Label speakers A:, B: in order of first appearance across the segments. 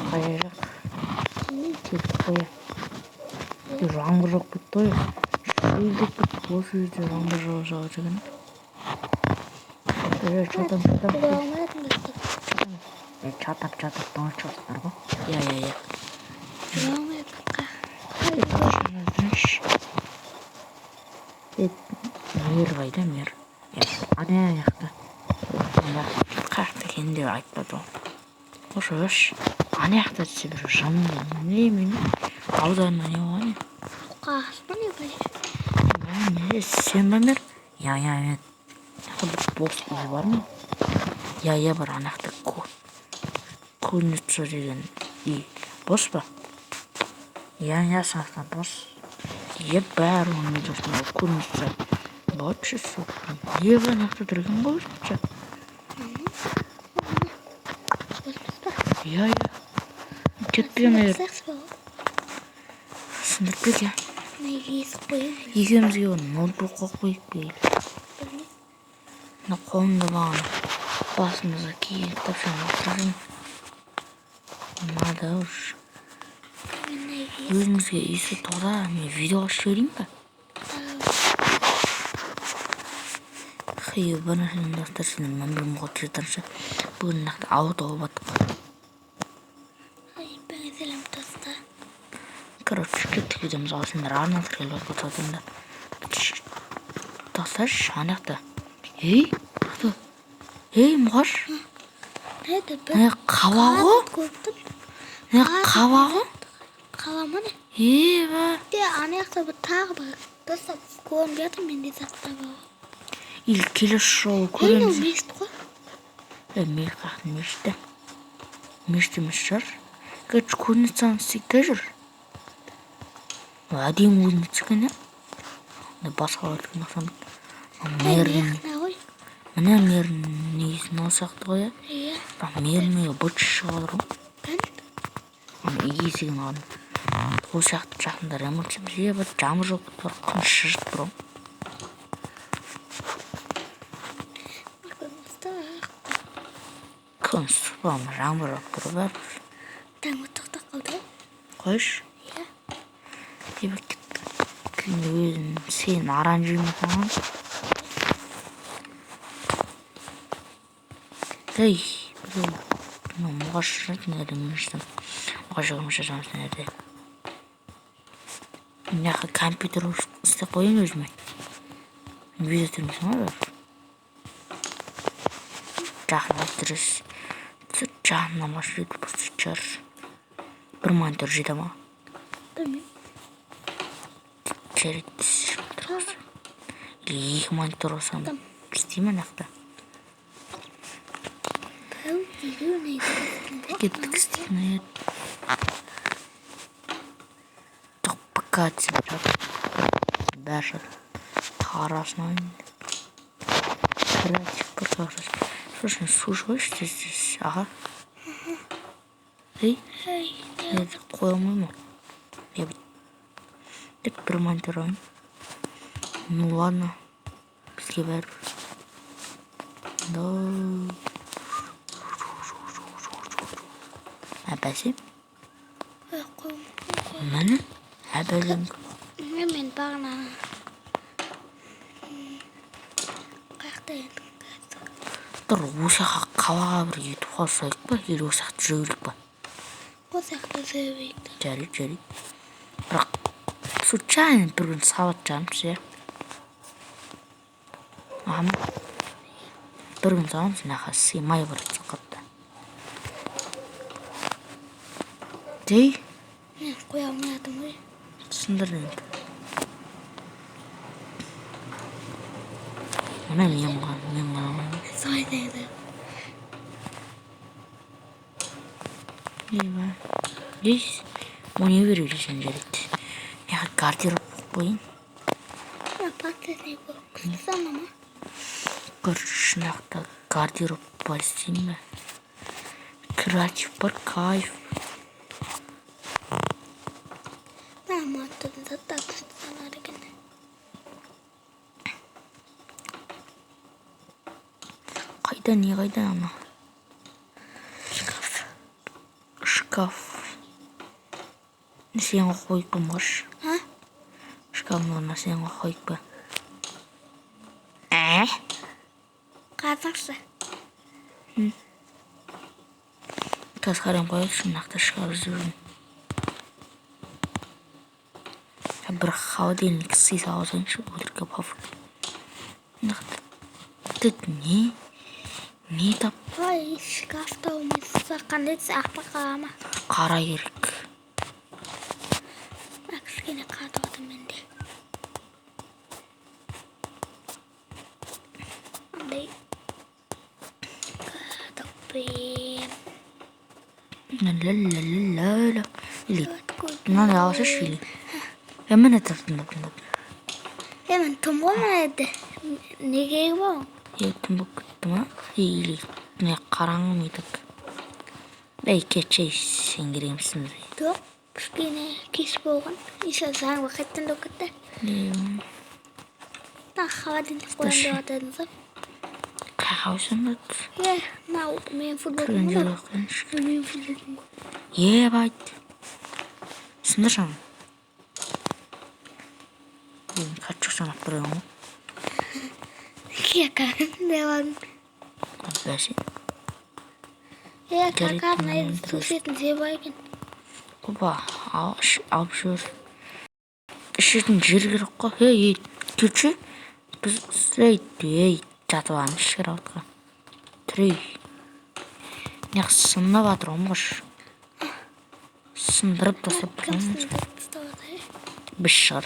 A: қай жақ кетіп қоя. Жаңбыр жауып кетті ғой. Шөлдеп кетті. Осы жерде жаңбыр жауып екен. Çatam. Çatap doğru çataplar bu. Ya. Мейір мейір. Ана яқты. Қақты кенде айтпады. Ош. Ана яқты десе бір жамын. Не мені? Аударына не оған?
B: Қасына не бар?
A: Не сен ба мер? Я. Бос үй бар ма? Я бар анақты көңілсіз деген үй. Бос ба? Я сақтан бос. Бәрі оның жасында көңілсіз. Бачы су. Не бар анақты тұрген ғой жа? Я. Кетпен әйір. Сындырып кете. Екемізге оны ноутбукқа қойып бейлі. Қолымда бағаны басымызға кейін тапшан отырғын. Надо уж. Өзіңізге есі тоғда мен видео ашып жіберейін ба? Хей, бір нәрсенің достар сенің мен бір мұға кетірінші. Бүгін нақты ауыт олып аттық.
B: Бәңі сәлем тоста.
A: Короче, кеттік видеомыз ал сендер арнатыр келіп отқататында. Достар шанақта. Ей, мұғаш? Не қабағы? Не қабағы?
B: Қабама не?
A: Ба.
B: Ана яқта бір тағы бір достар көрініп жатыр менде сақта бағы.
A: Ил келесі жолы көреміз.
B: Мешіт қой.
A: Мешіт қақтың мешітті. Мешіт емес шығар. Короче, көрінет саған істейді жүр. Әдемі өзін түскен, басқа өткен ақсан. Мына мерін несін алсақты қоя. Мерін бұтшы шығалыр ғой. Есігін алын. Ол сияқты жақында ремонт жеміз. Бір жамыр жоқ бұтыр. Күн шыжып бұр. Күн сұпам жамыр жоқ бұр бар.
B: Таңғы тоқта қалды.
A: Қойш? Күн өзін сен аран жүйме саған. Ей, мұғаш жүретін әді мүштім. Мұғаш жүрген әді. Мен компьютер істеп қойын өзіме. Видео түрмесің ғой. Жақын өттіріс. Жағынан башы үйді бұрсы чар. Бір монитор жейді ма?
B: Білмейм.
A: Жарайды тұрғысы. Екі монитор олсам істеймін ақты. Кеттік істейін еді. Тұқпыққа түсіп жатыр. Бәр жатыр. Қарасына енді. Креатив бір қақсыз. Сосын су жой істесіз. Аға. Ей? Қой алмай ма? Тек бір монитор ойын. Ну ладно. Бізге бәрі. Әбәсі? Мәні? Әбәлің?
B: Мен бағына қаяқта енді.
A: Тұр, осаға қалаға бір етіп қалсайық па? Елі осақты жөйлік па?
B: Осақты жөйлік.
A: Жарайды. Бірақ случайно бір күн сабат жанып ше. Бір күн сабат сен сыймай барады қатты. Дей?
B: Мен қоя алмайатым ғой.
A: Сындыр енді. Мен ғана.
B: Сайдайды.
A: Дейба. Дейсіз? Оны береді сен жарайды. Мен гардероб қойын.
B: Паттесіне көксіз ма?
A: Шынақта гардероб бар істейін бе? Креатив бар, кайф.
B: Маматтың так күштіғанар екен.
A: Қайда, не қайда ана? шкаф. Сен қойып қоймаш.
B: А?
A: Шкафның орнына сен қойып па.
B: Қазақша.
A: Қазір қарайым қойып нақты шкаф іздеп. бір холодильник сый салып алсаңшы өтірікке паф. Нақты не тап
B: Ой, шкафта болмаса қандай ақпа қалама.
A: қара керек.
B: Кішкене қатып отырмын менде. Андай қатықпен.
A: Ла-ла-ла-ла-ла. Или мынаны алсайшы или. Міне тыңдап.
B: Мен тым болмайды. Неге бол?
A: Тым болып кетті ма? Или не қараңғы мейдік. Бәй кетшей сен керемсің.
B: Жоқ, кішкене кеш болған. Еще заңға қайттан да кетті. Холодильник қойын деп атадыңыз ба?
A: Қағаусың ба?
B: Мынау мен футболым
A: Түрін
B: ғой.
A: жоқ.
B: Мен футболым ғой.
A: Байт. Сынды шаң. Қатшық санап тұрайын ғой.
B: Какая деван.
A: Бәсі.
B: Какая на сусетін зебай екен.
A: Опа, алып жүр. Ішетін жер керек қой. Келші. Біз жатып алып ішкер аутқа. Түрей. Неқ сынып атыр оңғыш. Сындырып тастап тұрмын. Біз шығар.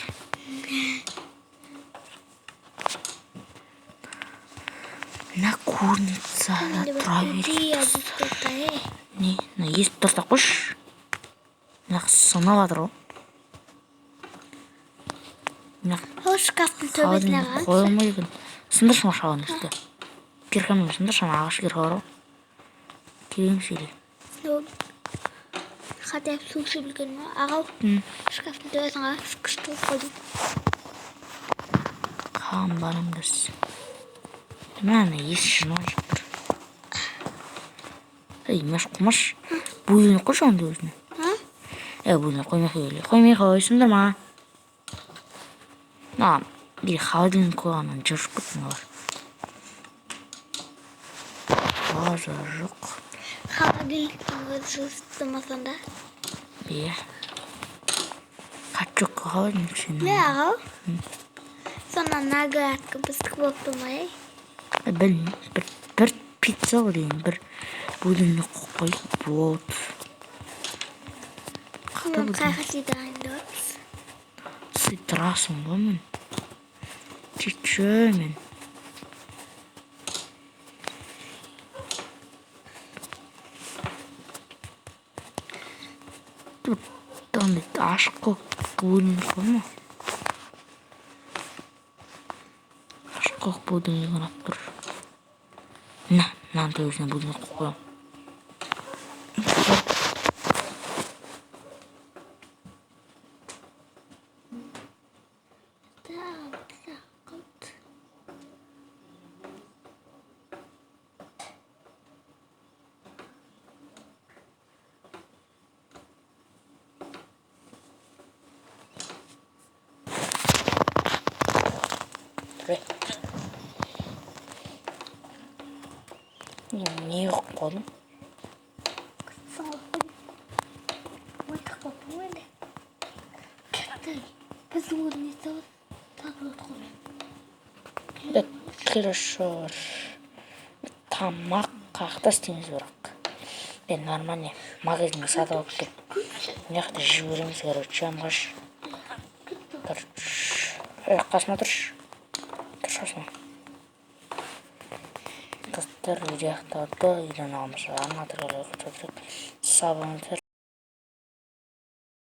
A: На курницада тұра береді. Не, естіп тұрса қош. Неқ сынып атыр ғой.
B: Шкафтың төбесіне ға.
A: Қойылмай екен. Сындыршыма шағын үсті. Керкемнің сындыршыма ағашы керке бар ғой. Керем сөйле.
B: Қатайып су ішіп білген ма? Ағау шкафтың төбесіне ға күшті қойдым.
A: Қаған барым дұрс. Мәні есі жынау жақтыр. Меш құмаш. Бөліне қойшы онды өзіне. Бөліне қоймай қойылы. Қоймай қойсыңдар ма? Bir холодильник қойғанын жүріп кеттің олар. База жоқ.
B: Холодильниктің өзі ұстамасан да?
A: Қат жоқ холодильник сені.
B: Не ағау? Сонда наградка біздік болып тұрмай?
A: Бір пицца ғой дейін, бір бөліне қойып болды.
B: Қайға жейді айында өтсіз?
A: Сыйдырасың ғой мен. Чече мен. Таңды ашық қоқ бөліне қойма. Ашық қоқ бөліне қонап тұр. Мынаны өзіне бөліне қойм. Не қойдым?
B: Біз орнесі тағылып қойм.
A: Хорошо. Тамақ қақта істейміз бірақ. Нормально. Магазинге сатып алып тұрып. Неқті жібереміз, короче, амғаш. Қасыма тұрш. Тұрш қасыма. Қыздар үйректарды үйден алмыз. Арматырға қытыдырып. Сабыңыздар